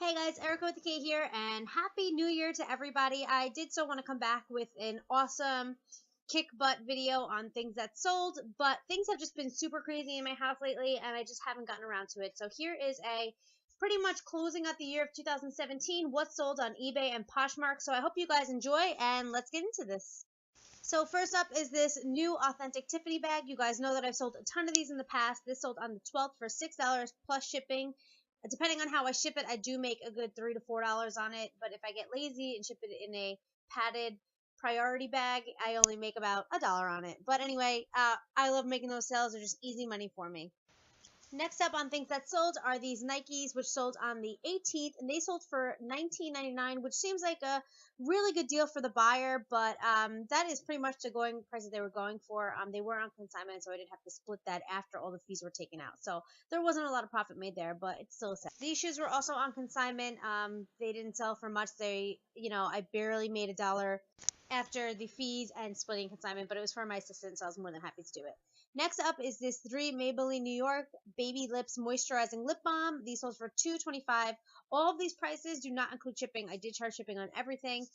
Hey guys, Erica with the K here, and Happy New Year to everybody. I did so want to come back with an awesome kick butt video on things that sold, but things have just been super crazy in my house lately, and I just haven't gotten around to it. So here is a pretty much closing out the year of 2017, what sold on eBay and Poshmark. So I hope you guys enjoy, and let's get into this. So first up is this new authentic Tiffany bag. You guys know that I've sold a ton of these in the past. This sold on the 12th for $6 plus shipping. Depending on how I ship it, I do make a good $3 to $4 on it. But if I get lazy and ship it in a padded priority bag, I only make about $1 on it. But anyway, I love making those sales. They're just easy money for me. Next up on things that sold are these Nikes, which sold on the 18th, and they sold for $19.99, which seems like a really good deal for the buyer, but that is pretty much the going price that they were going for. They were on consignment, so I did have to split that after all the fees were taken out. So there wasn't a lot of profit made there, but it's still a sale. These shoes were also on consignment. They didn't sell for much. I barely made $1 after the fees and splitting consignment, but it was for my assistant, so I was more than happy to do it. Next up is this 3 Maybelline New York Baby Lips Moisturizing Lip Balm. These sold for $2.25. All of these prices do not include shipping. I did charge shipping on everything.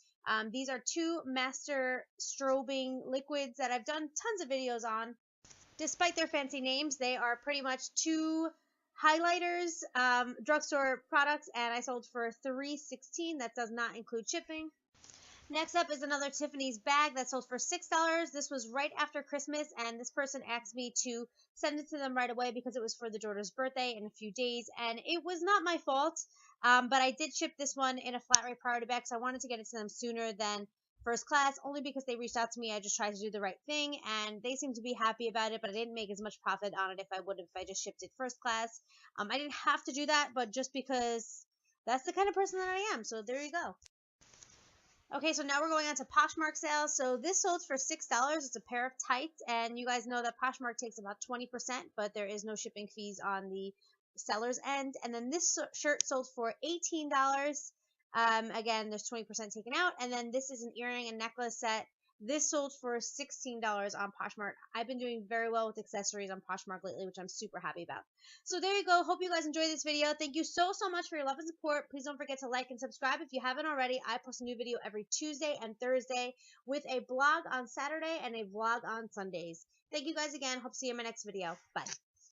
These are 2 master strobing liquids that I've done tons of videos on. Despite their fancy names, they are pretty much 2 highlighters, drugstore products, and I sold for $3.16. That does not include shipping. Next up is another Tiffany's bag that sold for $6. This was right after Christmas, and this person asked me to send it to them right away because it was for the daughter's birthday in a few days, and it was not my fault, but I did ship this one in a flat rate priority bag, so I wanted to get it to them sooner than first class, only because they reached out to me. I just tried to do the right thing, and they seemed to be happy about it, but I didn't make as much profit on it if I just shipped it first class. I didn't have to do that, but just because that's the kind of person that I am, so there you go. Okay, so now we're going on to Poshmark sales. So this sold for $6. It's a pair of tights, and you guys know that Poshmark takes about 20%, but there is no shipping fees on the seller's end. And then this shirt sold for $18. Again, there's 20% taken out. And then this is an earring and necklace set. This sold for $16 on Poshmark. I've been doing very well with accessories on Poshmark lately, which I'm super happy about. So there you go. Hope you guys enjoyed this video. Thank you so much for your love and support. Please don't forget to like and subscribe if you haven't already. I post a new video every Tuesday and Thursday with a blog on Saturday and a vlog on Sundays. Thank you guys again. Hope to see you in my next video. Bye.